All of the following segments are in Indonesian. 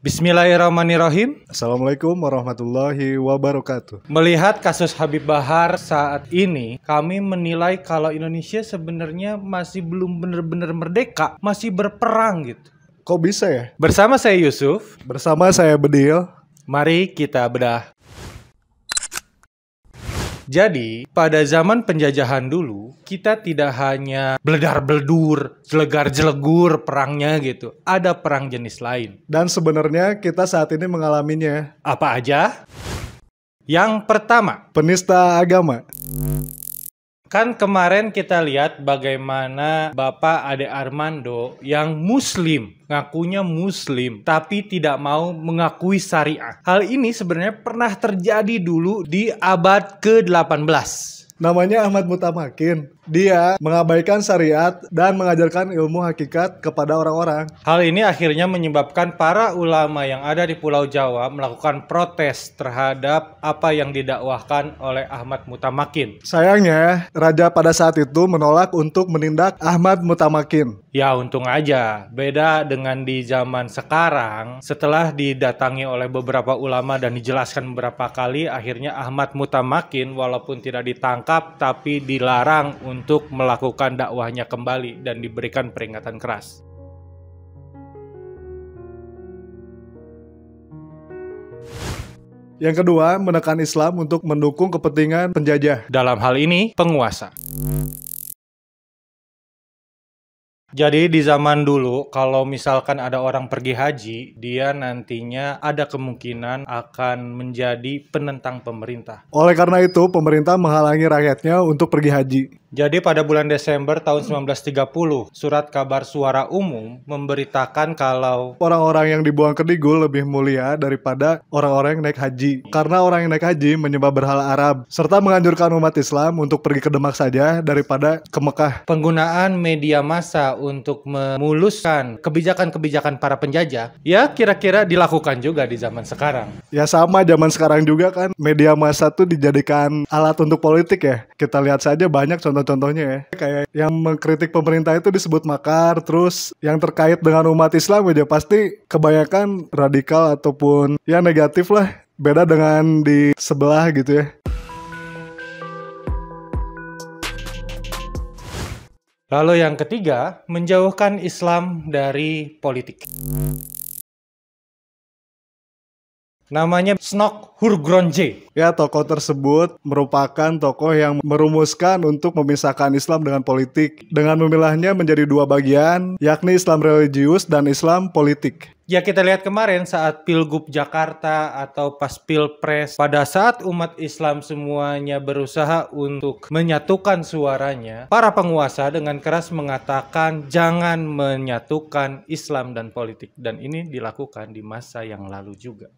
Bismillahirrahmanirrahim. Assalamualaikum warahmatullahi wabarakatuh. Melihat kasus Habib Bahar saat ini, kami menilai kalau Indonesia sebenarnya masih belum benar-benar merdeka, masih berperang gitu. Kok bisa ya? Bersama saya Yusuf, Bersama saya Bedil. mari kita bedah. Jadi, pada zaman penjajahan dulu, kita tidak hanya beledar-beledur, jelegar-jelegur perangnya gitu. Ada perang jenis lain. Dan sebenarnya kita saat ini mengalaminya. Apa aja? Yang pertama, Penista agama. kan kemarin kita lihat bagaimana Bapak Ade Armando yang muslim, ngakunya muslim, tapi tidak mau mengakui syariah. Hal ini sebenarnya pernah terjadi dulu di abad ke-18. Namanya Ahmad Mutamakin. Dia mengabaikan syariat dan mengajarkan ilmu hakikat kepada orang-orang. Hal ini akhirnya menyebabkan para ulama yang ada di Pulau Jawa melakukan protes terhadap apa yang didakwahkan oleh Ahmad Mutamakin. Sayangnya, raja pada saat itu menolak untuk menindak Ahmad Mutamakin. Ya untung aja, beda dengan di zaman sekarang. Setelah didatangi oleh beberapa ulama dan dijelaskan beberapa kali, akhirnya Ahmad Mutamakin walaupun tidak ditangkap tapi dilarang untuk melakukan dakwahnya kembali dan diberikan peringatan keras. Yang kedua, menekan Islam untuk mendukung kepentingan penjajah. Dalam hal ini, penguasa. Jadi di zaman dulu, kalau misalkan ada orang pergi haji, dia nantinya ada kemungkinan akan menjadi penentang pemerintah. Oleh karena itu, pemerintah menghalangi rakyatnya untuk pergi haji. Jadi pada bulan Desember tahun 1930, Surat Kabar Suara Umum memberitakan kalau Orang-orang yang dibuang ke Digul lebih mulia daripada orang-orang yang naik haji. Karena orang yang naik haji menyembah berhala Arab, serta menganjurkan umat Islam untuk pergi ke Demak saja daripada ke Mekah. penggunaan media massa untuk memuluskan kebijakan-kebijakan para penjajah, ya kira-kira dilakukan juga di zaman sekarang. Ya sama zaman sekarang juga kan, media massa tuh dijadikan alat untuk politik ya. Kita lihat saja banyak contoh-contohnya ya. Kayak yang mengkritik pemerintah itu disebut makar, terus yang terkait dengan umat Islam aja pasti kebanyakan radikal ataupun ya negatif lah. Beda dengan di sebelah gitu ya. Lalu yang ketiga, menjauhkan Islam dari politik. Namanya Snok Hurgronje. Ya, tokoh tersebut merupakan tokoh yang merumuskan untuk memisahkan Islam dengan politik dengan memilahnya menjadi dua bagian, yakni Islam religius dan Islam politik. Ya kita lihat kemarin saat Pilgub Jakarta atau pas Pilpres, pada saat umat Islam semuanya berusaha untuk menyatukan suaranya, para penguasa dengan keras mengatakan jangan menyatukan Islam dan politik. Dan ini dilakukan di masa yang lalu juga.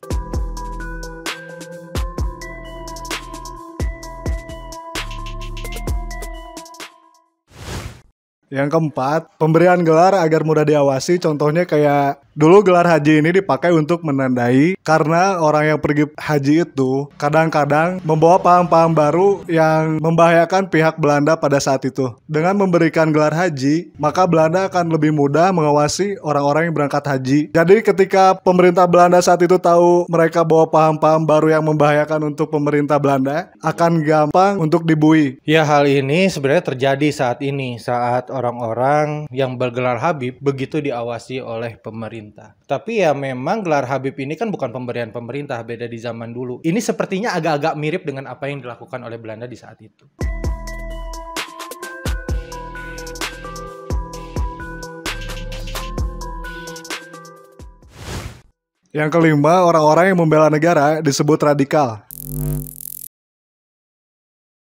Yang keempat, pemberian gelar agar mudah diawasi. Contohnya kayak dulu gelar haji ini dipakai untuk menandai karena orang yang pergi haji itu kadang-kadang membawa paham-paham baru yang membahayakan pihak Belanda pada saat itu. Dengan memberikan gelar haji, maka Belanda akan lebih mudah mengawasi orang-orang yang berangkat haji. Jadi ketika pemerintah Belanda saat itu tahu mereka bawa paham-paham baru yang membahayakan untuk pemerintah Belanda, akan gampang untuk dibui. Ya hal ini sebenarnya terjadi saat ini, saat orang-orang yang bergelar Habib begitu diawasi oleh pemerintah. Tapi ya memang gelar Habib ini kan bukan pemberian pemerintah, beda di zaman dulu. Ini sepertinya agak-agak mirip dengan apa yang dilakukan oleh Belanda di saat itu. Yang kelima, orang-orang yang membela negara disebut radikal.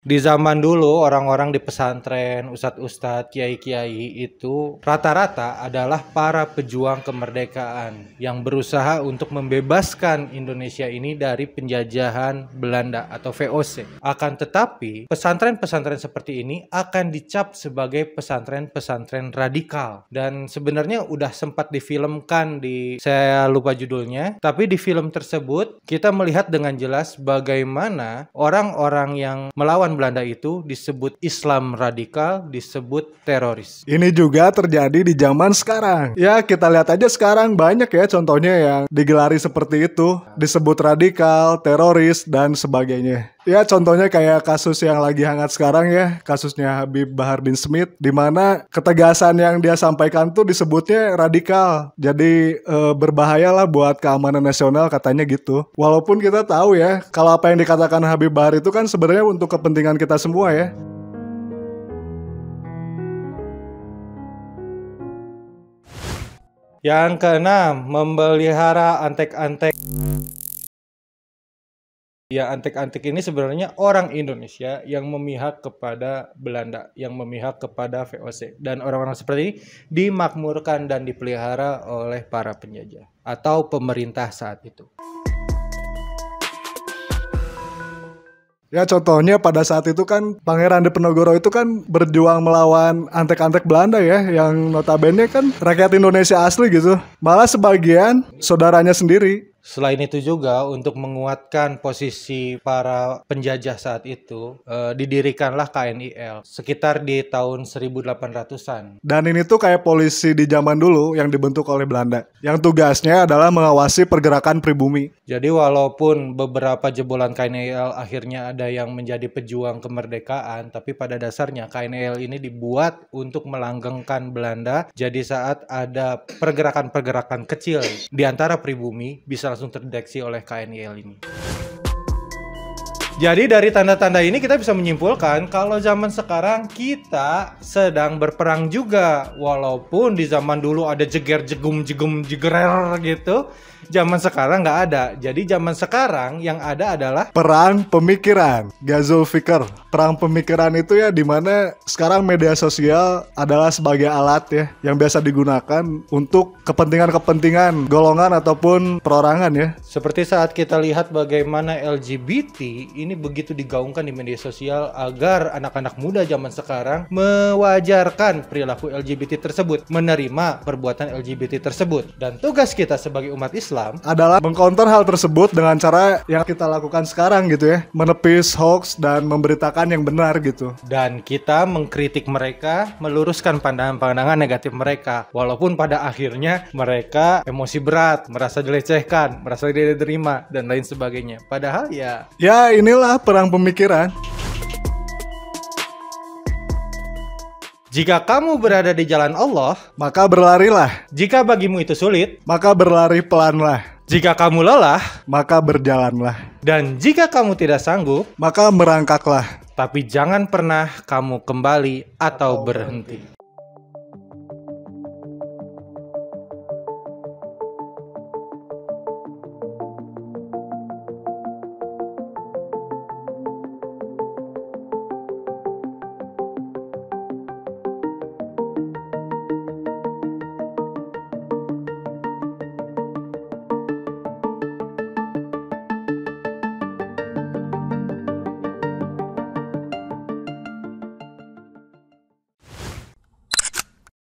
Di zaman dulu, orang-orang di pesantren, ustadz-ustadz, kiai-kiai itu rata-rata adalah para pejuang kemerdekaan yang berusaha untuk membebaskan Indonesia ini dari penjajahan Belanda atau VOC. Akan tetapi, pesantren-pesantren seperti ini akan dicap sebagai pesantren-pesantren radikal. Dan sebenarnya udah sempat difilmkan di, saya lupa judulnya, tapi di film tersebut kita melihat dengan jelas bagaimana orang-orang yang melawan orang Belanda itu disebut Islam radikal, disebut teroris. Ini juga terjadi di zaman sekarang. Ya, kita lihat aja sekarang banyak ya contohnya yang digelari seperti itu, disebut radikal, teroris, dan sebagainya. Ya, contohnya kayak kasus yang lagi hangat sekarang ya, kasusnya Habib Bahar bin Smith, di mana ketegasan yang dia sampaikan tuh disebutnya radikal. Jadi berbahaya lah buat keamanan nasional katanya gitu. Walaupun kita tahu ya, kalau apa yang dikatakan Habib Bahar itu kan sebenarnya untuk kepentingan kita semua ya. Yang keenam, memelihara antek-antek. Ya, antek-antek ini sebenarnya orang Indonesia yang memihak kepada Belanda, yang memihak kepada VOC. Dan orang-orang seperti ini dimakmurkan dan dipelihara oleh para penjajah atau pemerintah saat itu. Ya, contohnya pada saat itu kan Pangeran Diponegoro itu kan berjuang melawan antek-antek Belanda ya, yang notabene kan rakyat Indonesia asli gitu. Malah sebagian saudaranya sendiri. Selain itu juga untuk menguatkan posisi para penjajah saat itu, didirikanlah KNIL sekitar di tahun 1800-an. Dan ini tuh kayak polisi di zaman dulu yang dibentuk oleh Belanda, yang tugasnya adalah mengawasi pergerakan pribumi. Jadi walaupun beberapa jebolan KNIL akhirnya ada yang menjadi pejuang kemerdekaan, tapi pada dasarnya KNIL ini dibuat untuk melanggengkan Belanda. Jadi saat ada pergerakan-pergerakan kecil di antara pribumi bisa langsung terdeteksi oleh KNIL ini. Jadi dari tanda-tanda ini kita bisa menyimpulkan kalau zaman sekarang kita sedang berperang juga. Walaupun di zaman dulu ada jeger-jegum-jegum jegerer gitu, zaman sekarang nggak ada. Jadi zaman sekarang yang ada adalah perang pemikiran, Ghazul Fikr. Perang pemikiran itu ya dimana sekarang media sosial adalah sebagai alat ya yang biasa digunakan untuk kepentingan-kepentingan golongan ataupun perorangan ya. Seperti saat kita lihat bagaimana LGBT ini begitu digaungkan di media sosial agar anak-anak muda zaman sekarang mewajarkan perilaku LGBT tersebut, menerima perbuatan LGBT tersebut. Dan tugas kita sebagai umat Islam adalah mengcounter hal tersebut dengan cara yang kita lakukan sekarang gitu ya, menepis hoax dan memberitakan yang benar gitu. Dan kita mengkritik mereka, meluruskan pandangan-pandangan negatif mereka, walaupun pada akhirnya mereka emosi berat, merasa dilecehkan, merasa tidak diterima dan lain sebagainya. Padahal ya inilah perang pemikiran. Jika kamu berada di jalan Allah, maka berlarilah. Jika bagimu itu sulit, maka berlari pelanlah. Jika kamu lelah, maka berjalanlah. Dan jika kamu tidak sanggup, maka merangkaklah. Tapi jangan pernah kamu kembali atau berhenti.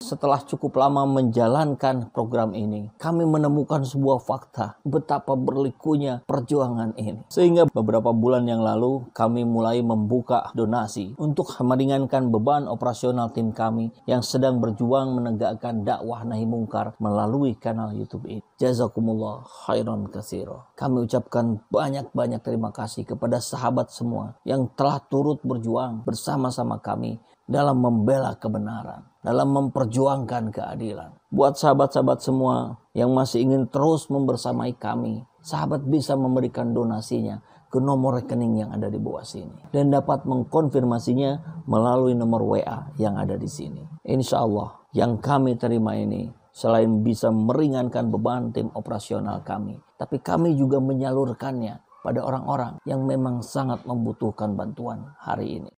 Setelah cukup lama menjalankan program ini, kami menemukan sebuah fakta betapa berlikunya perjuangan ini. Sehingga beberapa bulan yang lalu kami mulai membuka donasi untuk meringankan beban operasional tim kami yang sedang berjuang menegakkan dakwah nahi mungkar melalui kanal YouTube ini. Jazakumullah khairan katsira. Kami ucapkan banyak-banyak terima kasih kepada sahabat semua yang telah turut berjuang bersama-sama kami dalam membela kebenaran, dalam memperjuangkan keadilan. Buat sahabat-sahabat semua yang masih ingin terus membersamai kami, sahabat bisa memberikan donasinya ke nomor rekening yang ada di bawah sini dan dapat mengkonfirmasinya melalui nomor WA yang ada di sini. Insya Allah yang kami terima ini selain bisa meringankan beban tim operasional kami, tapi kami juga menyalurkannya pada orang-orang yang memang sangat membutuhkan bantuan hari ini.